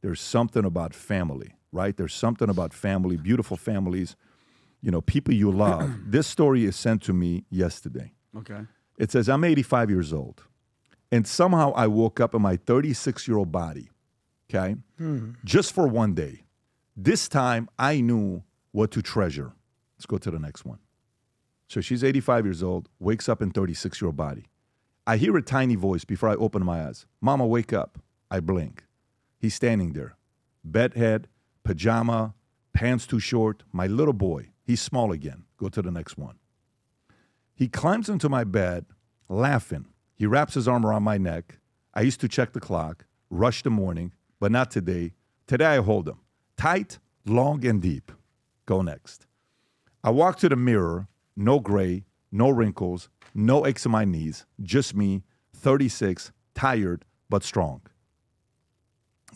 there's something about family, right? There's something about family, beautiful families, people you love. This story is sent to me yesterday. Okay. It says, I'm 85 years old, and somehow I woke up in my 36-year-old body, okay? Just for one day. This time, I knew what to treasure. Let's go to the next one. So she's 85 years old, wakes up in 36-year-old body. I hear a tiny voice before I open my eyes. Mama, wake up. I blink. He's standing there. Bed head, pajama, pants too short. My little boy. He's small again. Go to the next one. He climbs into my bed, laughing. He wraps his arm around my neck. I used to check the clock, rush the morning, but not today. Today I hold him. Tight, long, and deep. Go next. I walk to the mirror. No gray, no wrinkles, no aches in my knees. Just me, 36, tired, but strong.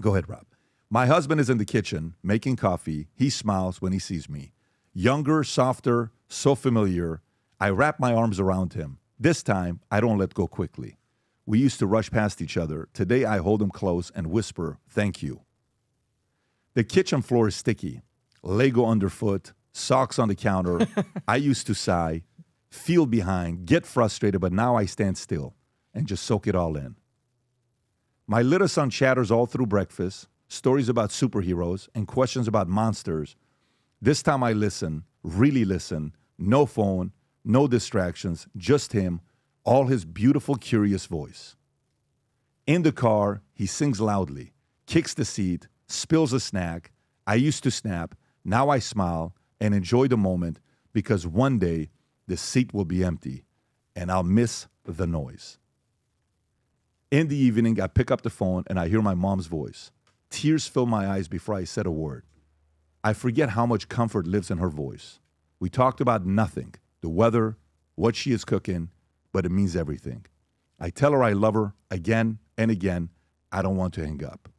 Go ahead, Rob. My husband is in the kitchen making coffee. He smiles when he sees me. Younger, softer, so familiar. I wrap my arms around him. This time, I don't let go quickly. We used to rush past each other. Today, I hold him close and whisper, thank you. The kitchen floor is sticky. Lego underfoot, socks on the counter. I used to sigh, feel behind, get frustrated, but now I stand still and just soak it all in. My little son chatters all through breakfast, stories about superheroes and questions about monsters. This time I listen, really listen, no phone, no distractions, just him, all his beautiful, curious voice. In the car, he sings loudly, kicks the seat, spills a snack. I used to snap, now I smile and enjoy the moment because one day the seat will be empty and I'll miss the noise. In the evening, I pick up the phone and I hear my mom's voice. Tears fill my eyes before I said a word. I forget how much comfort lives in her voice. We talked about nothing, the weather, what she is cooking, but it means everything. I tell her I love her again and again. I don't want to hang up.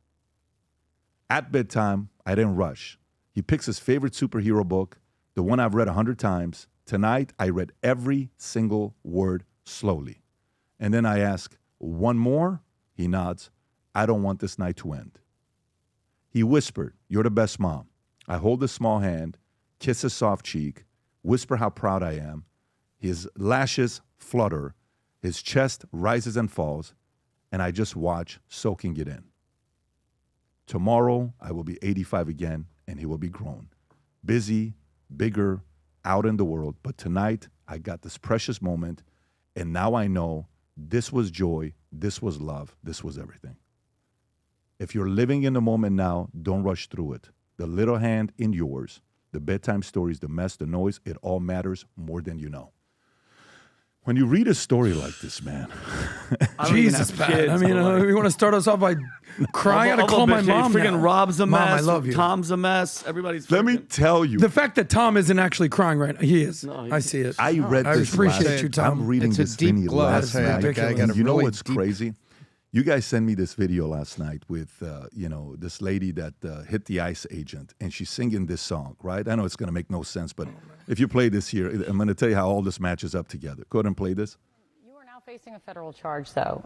At bedtime, I didn't rush. He picks his favorite superhero book, the one I've read 100 times. Tonight, I read every single word slowly. And then I ask, one more? He nods. I don't want this night to end. He whispered, you're the best mom. I hold his small hand, kiss his soft cheek, whisper how proud I am. His lashes flutter, his chest rises and falls, and I just watch, soaking it in. Tomorrow, I will be 85 again, and he will be grown. Busy, bigger, out in the world. But tonight, I got this precious moment, and now I know this was joy, this was love, this was everything. If you're living in the moment now, don't rush through it. The little hand in yours, the bedtime stories, the mess, the noise, it all matters more than you know. When you read a story like this, man. Jesus, Pat. I mean, you want to start us off by crying? I gotta call my mom. Freaking Rob's a mess. Mom, I love you. Tom's a mess. Everybody's. Let me tell you. The fact that Tom isn't actually crying right now, he is. No, I see it. I read this. I appreciate you, Tom. I'm reading this video last night. Ridiculous. You know what's crazy? You guys sent me this video last night with, this lady that hit the ICE agent, and she's singing this song, right? I know it's going to make no sense, but if you play this here, I'm going to tell you how all this matches up together. Go ahead and play this. You are now facing a federal charge, though.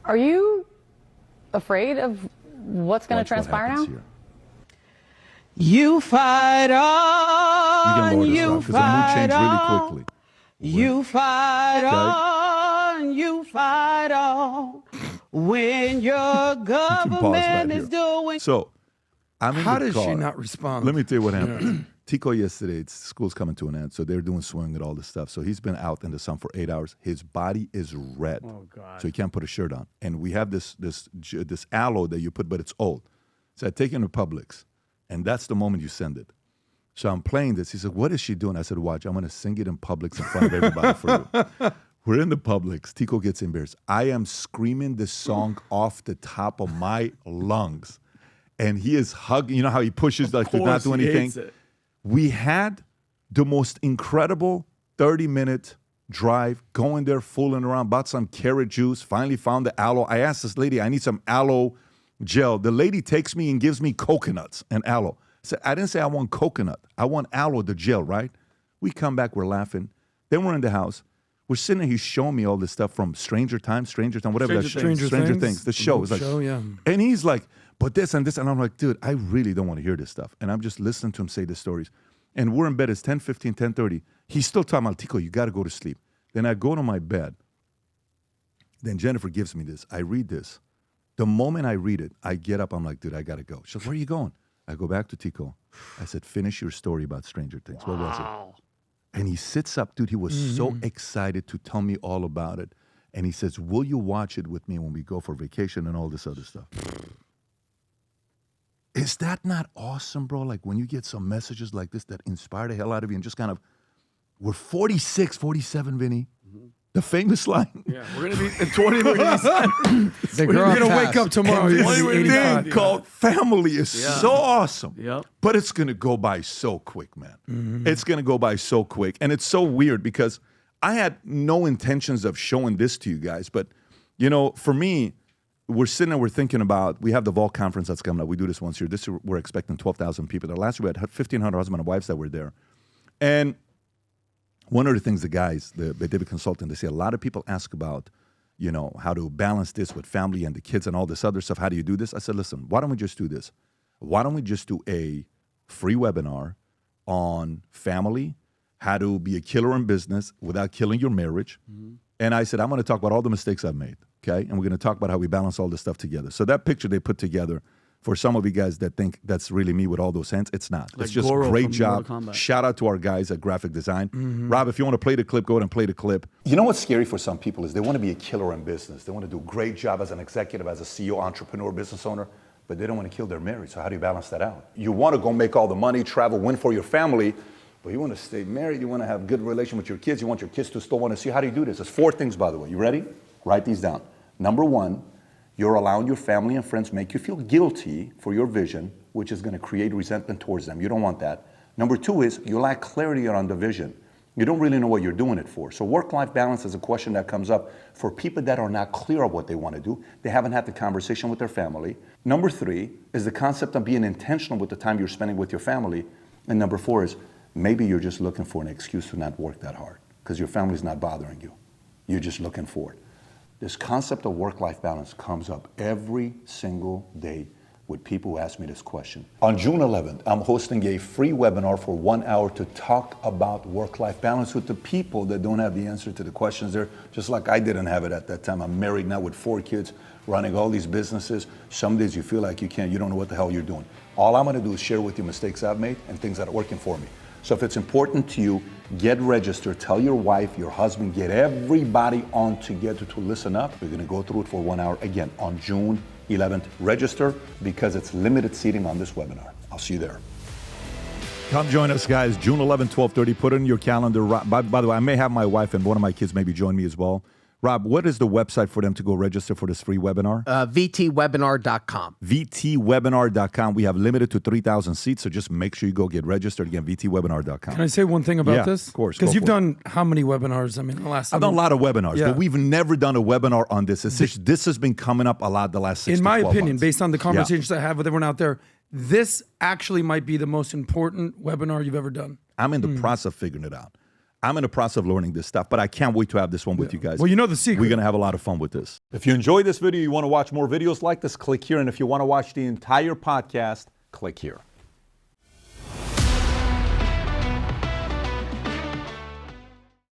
Are you afraid of what's going to transpire now? Here. You fight on, you fight on, really you fight on, you fight on. When your government is doing. So, I'm in How the does car. she not respond? Let me tell you what happened. Tico yesterday, school's coming to an end, so they're doing swimming and all this stuff. So he's been out in the sun for 8 hours. His body is red, so he can't put a shirt on. And we have this aloe that you put, but it's old. So I take him to Publix, and that's the moment you send it. So I'm playing this. He said, "What is she doing?" I said, "Watch, I'm going to sing it in Publix in front of everybody for you." We're in the Publix. Tico gets embarrassed. I am screaming this song off the top of my lungs. And he is hugging. You know how he pushes like to not do anything? We had the most incredible 30-minute drive, going there, fooling around, bought some carrot juice, finally found the aloe. I asked this lady, I need some aloe gel. The lady takes me and gives me coconuts and aloe. I said, I didn't say I want coconut. I want aloe, the gel, right? We come back, we're laughing. Then we're in the house. We're sitting there, he's showing me all this stuff from Stranger Things, whatever that show, Stranger Things, the show. It's like, yeah. and he's like, but this and this. And I'm like, dude, I really don't want to hear this stuff. And I'm just listening to him say the stories. And we're in bed. It's 10:15, 10:30. He's still talking about, Tico, you got to go to sleep. Then I go to my bed. Then Jennifer gives me this. I read this. The moment I read it, I get up. I'm like, dude, I got to go. She's like, where are you going? I go back to Tico. I said, finish your story about Stranger Things. What was it? And he sits up, dude. He was so excited to tell me all about it. And he says, will you watch it with me when we go for vacation and all this other stuff? Is that not awesome, bro? Like when you get some messages like this that inspire the hell out of you and just kind of, we're 46, 47, Vinny. The famous line. Yeah, we're going to be in 20 minutes. We're going to wake up tomorrow. And This this thing called family is so awesome. Yep. But it's going to go by so quick, man. It's going to go by so quick. And it's so weird because I had no intentions of showing this to you guys. But, you know, for me, we're sitting and we're thinking about, we have the Vault conference that's coming up. We do this once a year. This year, we're expecting 12,000 people there. Last year, we had 1,500 husbands and wives that were there. And one of the things the guys, the David consultant, they say a lot of people ask about, you know, how to balance this with family and the kids and all this other stuff. How do you do this? I said, listen, why don't we just do this? Why don't we just do a free webinar on family, how to be a killer in business without killing your marriage. And I said, I'm going to talk about all the mistakes I've made, okay? And we're going to talk about how we balance all this stuff together. So that picture they put together, for some of you guys that think that's really me with all those hands, it's not. Like it's just Goro great from job. Mortal Kombat. Shout out to our guys at Graphic Design. Rob, if you want to play the clip, go ahead and play the clip. You know what's scary for some people is they want to be a killer in business. They want to do a great job as an executive, as a CEO, entrepreneur, business owner, but they don't want to kill their marriage. So how do you balance that out? You want to go make all the money, travel, win for your family, but you want to stay married. You want to have a good relation with your kids. You want your kids to still want to see. How do you do this? There's 4 things, by the way. You ready? Write these down. Number 1, you're allowing your family and friends make you feel guilty for your vision, which is going to create resentment towards them. You don't want that. Number 2 is you lack clarity around the vision. You don't really know what you're doing it for. So work-life balance is a question that comes up for people that are not clear of what they want to do. They haven't had the conversation with their family. Number 3 is the concept of being intentional with the time you're spending with your family. And number 4 is maybe you're just looking for an excuse to not work that hard because your family's not bothering you. You're just looking for it. This concept of work-life balance comes up every single day with people who ask me this question. On June 11th, I'm hosting a free webinar for 1 hour to talk about work-life balance with the people that don't have the answer to the questions there, just like I didn't have it at that time. I'm married now with 4 kids, running all these businesses. Some days you feel like you don't know what the hell you're doing. All I'm gonna do is share with you mistakes I've made and things that are working for me. So if it's important to you, get registered, tell your wife, your husband, get everybody on together to listen up. We're gonna go through it for 1 hour again on June 11th. Register because it's limited seating on this webinar. I'll see you there. Come join us, guys. June 11th, 12:30. Put it in your calendar. By the way, I may have my wife and one of my kids maybe join me as well. Rob, what is the website for them to go register for this free webinar? VTwebinar.com. VTwebinar.com. We have limited to 3,000 seats, so just make sure you go get registered. Again, VTwebinar.com. Can I say one thing about this? Of course. Because you've done how many webinars? I mean, the last. I've done a lot of webinars, Yeah. but we've never done a webinar on this. This has been coming up a lot the last 6 in to my 12 opinion, months. based on the conversations I have with everyone out there, this actually might be the most important webinar you've ever done. I'm in the process of figuring it out. I'm in the process of learning this stuff, but I can't wait to have this one with you guys. Well, you know the secret. We're going to have a lot of fun with this. If you enjoyed this video, you want to watch more videos like this, click here. And if you want to watch the entire podcast, click here.